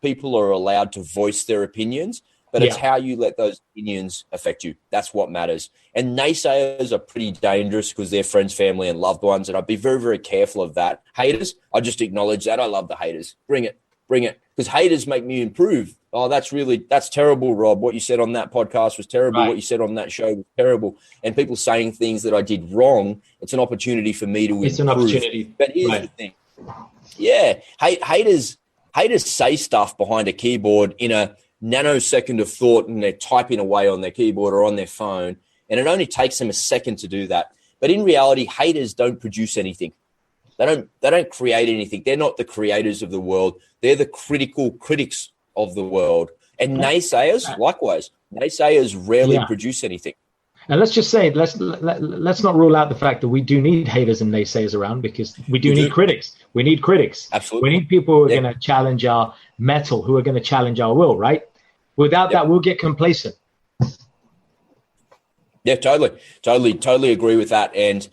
people are allowed to voice their opinions, but it's how you let those opinions affect you. That's what matters. And naysayers are pretty dangerous because they're friends, family, and loved ones. And I'd be very, very careful of that. Haters, I just acknowledge that. I love the haters. Bring it. Because haters make me improve. Oh, that's terrible, Rob. What you said on that podcast was terrible. Right. What you said on that show was terrible. And people saying things that I did wrong, it's an opportunity for me to improve. It's an opportunity. But here's the thing. Yeah. Haters say stuff behind a keyboard in a nanosecond of thought, and they're typing away on their keyboard or on their phone, and it only takes them a second to do that. But in reality, haters don't produce anything. They don't create anything. They're not the creators of the world. They're the critical critics of the world. And naysayers, likewise, naysayers rarely produce anything. And let's just say, let's not rule out the fact that we do need haters and naysayers around, because we do need critics. We need critics. Absolutely. We need people who are going to challenge our mettle, who are going to challenge our will, right? Without that, we'll get complacent. Yeah, totally agree with that. And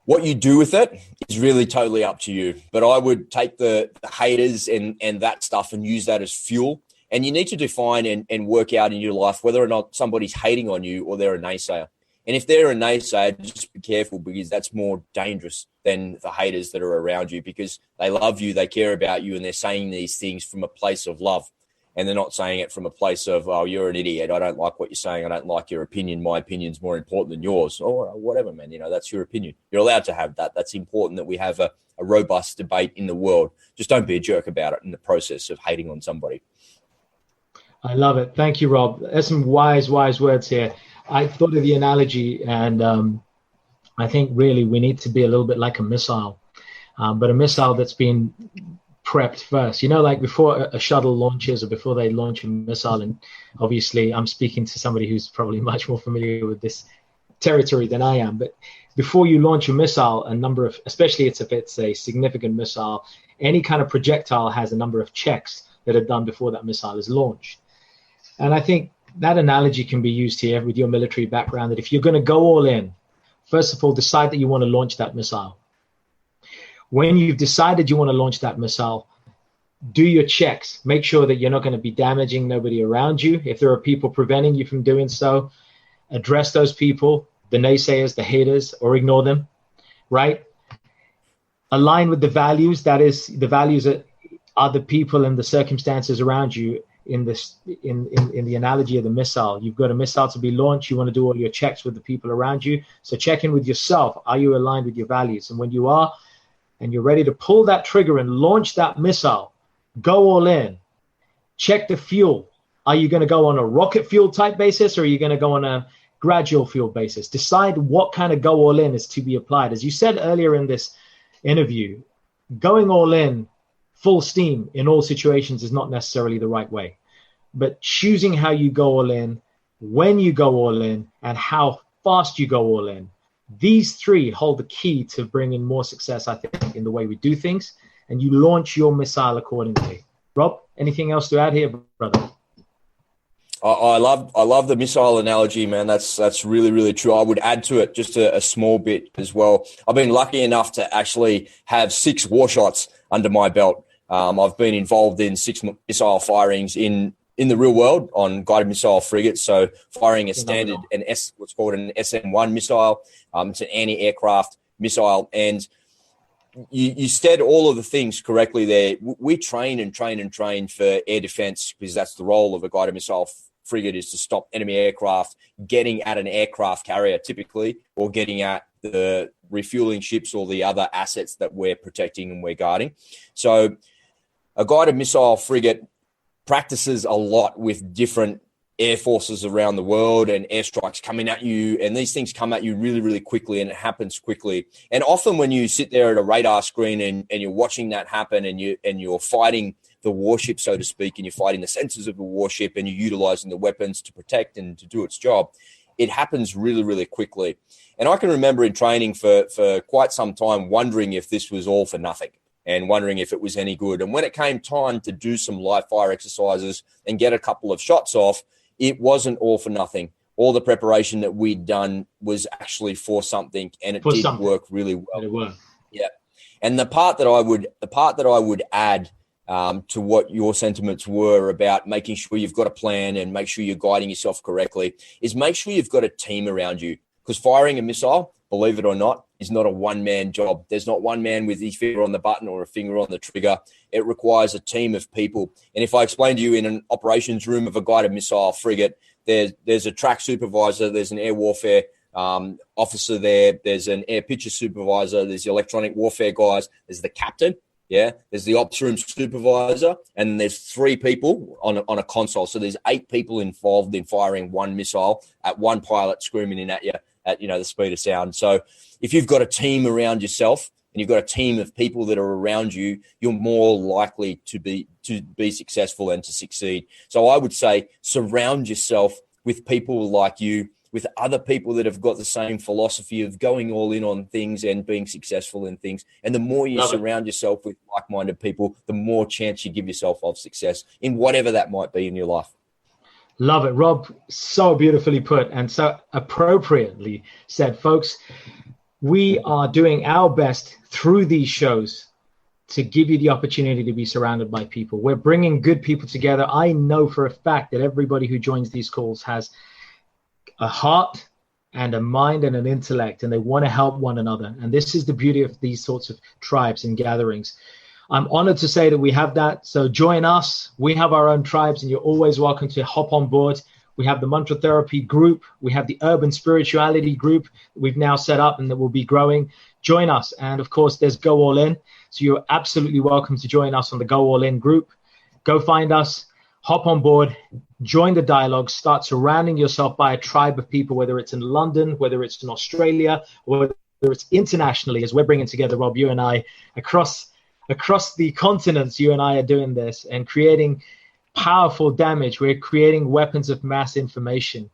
what you do with it is really totally up to you. But I would take the haters and that stuff and use that as fuel. And you need to define and work out in your life whether or not somebody's hating on you or they're a naysayer. And if they're a naysayer, just be careful, because that's more dangerous than the haters that are around you, because they love you, they care about you, and they're saying these things from a place of love. And they're not saying it from a place of, oh, you're an idiot, I don't like what you're saying, I don't like your opinion, my opinion's more important than yours, or whatever, man. That's your opinion. You're allowed to have that. That's important that we have a robust debate in the world. Just don't be a jerk about it in the process of hating on somebody. I love it. Thank you, Rob. There's some wise words here. I thought of the analogy, and I think really we need to be a little bit like a missile, but a missile that's been prepped first. Like before a shuttle launches, or before they launch a missile, and obviously I'm speaking to somebody who's probably much more familiar with this territory than I am, but before you launch a missile, especially if it's a significant missile, any kind of projectile has a number of checks that are done before that missile is launched. And I think that analogy can be used here with your military background, that if you're going to go all in, first of all, decide that you want to launch that missile. When you've decided you want to launch that missile, do your checks. Make sure that you're not going to be damaging nobody around you. If there are people preventing you from doing so, address those people, the naysayers, the haters, or ignore them, right? Align with the values. That is, the values that are the people and the circumstances around you. In the analogy of the missile, you've got a missile to be launched. You want to do all your checks with the people around you. So check in with yourself. Are you aligned with your values? And when you are, and you're ready to pull that trigger and launch that missile, go all in. Check the fuel. Are you going to go on a rocket fuel type basis, or are you going to go on a gradual fuel basis? Decide what kind of go all in is to be applied. As you said earlier in this interview, going all in full steam in all situations is not necessarily the right way, but choosing how you go all in, when you go all in, and how fast you go all in. These three hold the key to bringing more success, I think, in the way we do things, and you launch your missile accordingly. Rob, anything else to add here, brother? I love the missile analogy, man. That's really, really true. I would add to it just a small bit as well. I've been lucky enough to actually have 6 war shots under my belt. I've been involved in 6 missile firings in the real world on guided missile frigates. So firing a standard, what's called an SM-1 missile. It's an anti-aircraft missile. And you said all of the things correctly there. We train for air defense, because that's the role of a guided missile frigate is to stop enemy aircraft getting at an aircraft carrier typically, or getting at the refueling ships or the other assets that we're protecting and we're guarding. So a guided missile frigate practices a lot with different air forces around the world and airstrikes coming at you, and these things come at you really, really quickly, and it happens quickly. And often when you sit there at a radar screen and you're watching that happen, and you're fighting the warship, so to speak, and you're fighting the sensors of the warship, and you're utilizing the weapons to protect and to do its job, it happens really, really quickly. And I can remember in training for quite some time wondering if this was all for nothing and wondering if it was any good. And when it came time to do some live fire exercises and get a couple of shots off, it wasn't all for nothing. All the preparation that we'd done was actually for something, and it did work really well. It worked. Yeah. And the part that I would add to what your sentiments were about making sure you've got a plan and make sure you're guiding yourself correctly is make sure you've got a team around you, because firing a missile, believe it or not, is not a one-man job. There's not one man with his finger on the button or a finger on the trigger. It requires a team of people. And if I explain to you in an operations room of a guided missile frigate, there's a track supervisor, there's an air warfare officer there, there's an air picture supervisor, there's the electronic warfare guys, there's the captain, there's the ops room supervisor, and there's 3 people on a console. So there's 8 people involved in firing one missile at one pilot screaming in at you at the speed of sound. So if you've got a team around yourself and you've got a team of people that are around you, you're more likely to be successful and to succeed. So I would say surround yourself with people like you, with other people that have got the same philosophy of going all in on things and being successful in things. And the more you surround yourself with like-minded people, the more chance you give yourself of success in whatever that might be in your life. Love it, Rob. So beautifully put and so appropriately said, folks. We are doing our best through these shows to give you the opportunity to be surrounded by people. We're bringing good people together. I know for a fact that everybody who joins these calls has a heart and a mind and an intellect, and they want to help one another. And this is the beauty of these sorts of tribes and gatherings. I'm honored to say that we have that. So join us. We have our own tribes, and you're always welcome to hop on board. We have the mantra therapy group. We have the urban spirituality group that we've now set up and that will be growing. Join us. And of course, there's Go All In. So you're absolutely welcome to join us on the Go All In group. Go find us, hop on board, join the dialogue, start surrounding yourself by a tribe of people, whether it's in London, whether it's in Australia, or whether it's internationally, as we're bringing together, Rob, you and I, across the continents. You and I are doing this and creating powerful damage. We're creating weapons of mass information,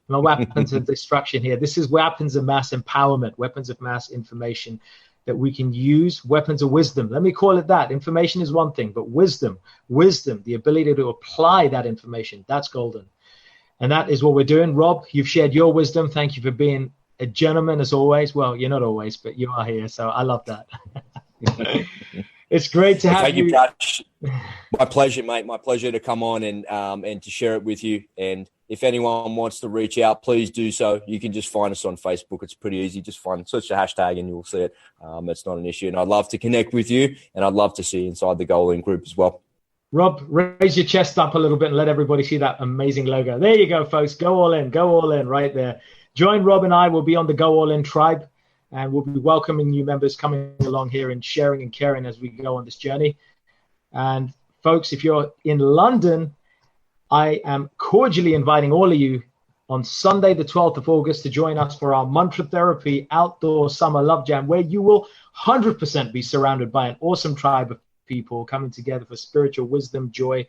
not weapons of destruction here. This is weapons of mass empowerment, weapons of mass information that we can use, weapons of wisdom. Let me call it that. Information is one thing, but wisdom, the ability to apply that information, that's golden. And that is what we're doing. Rob, you've shared your wisdom. Thank you for being a gentleman as always. Well, you're not always, but you are here. So I love that. It's great to have Thank you, Prash. My pleasure, mate. My pleasure to come on and to share it with you. And if anyone wants to reach out, please do so. You can just find us on Facebook. It's pretty easy. Just search the hashtag and you'll see it. It's not an issue. And I'd love to connect with you, and I'd love to see you inside the Go In group as well. Rob, raise your chest up a little bit and let everybody see that amazing logo. There you go, folks. Go all in right there. Join Rob and I. We'll be on the Go All In tribe. And we'll be welcoming new members coming along here and sharing and caring as we go on this journey. And folks, if you're in London, I am cordially inviting all of you on Sunday, the 12th of August, to join us for our Mantra Therapy Outdoor Summer Love Jam, where you will 100% be surrounded by an awesome tribe of people coming together for spiritual wisdom, joy,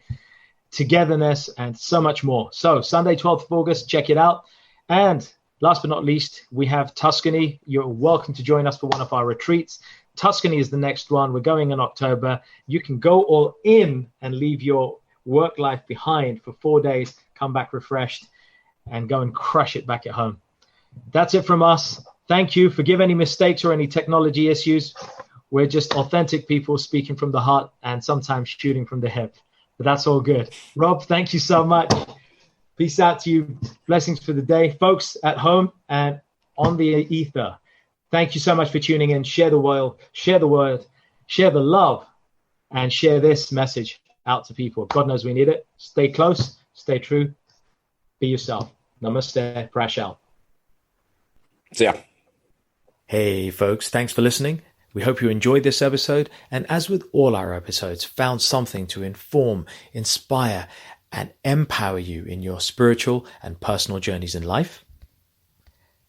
togetherness, and so much more. So Sunday, 12th of August, check it out. And last but not least, we have Tuscany. You're welcome to join us for one of our retreats. Tuscany is the next one. We're going in October. You can go all in and leave your work life behind for 4 days, come back refreshed, and go and crush it back at home. That's it from us. Thank you. Forgive any mistakes or any technology issues. We're just authentic people speaking from the heart and sometimes shooting from the hip. But that's all good. Rob, thank you so much. Peace out to you. Blessings for the day. Folks at home and on the ether, thank you so much for tuning in. Share the word, share the love, and share this message out to people. God knows we need it. Stay close, stay true, Be yourself. Namaste. Prash out. See ya. Hey folks, thanks for listening. We hope you enjoyed this episode, and as with all our episodes, found something to inform, inspire, and empower you in your spiritual and personal journeys in life.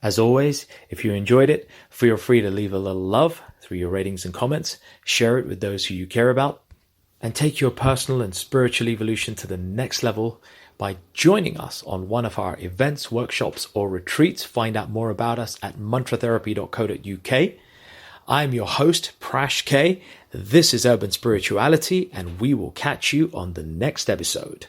As always, if you enjoyed it, feel free to leave a little love through your ratings and comments, share it with those who you care about, and take your personal and spiritual evolution to the next level by joining us on one of our events, workshops, or retreats. Find out more about us at mantratherapy.co.uk. I'm your host, Prash K. This is Urban Spirituality, and we will catch you on the next episode.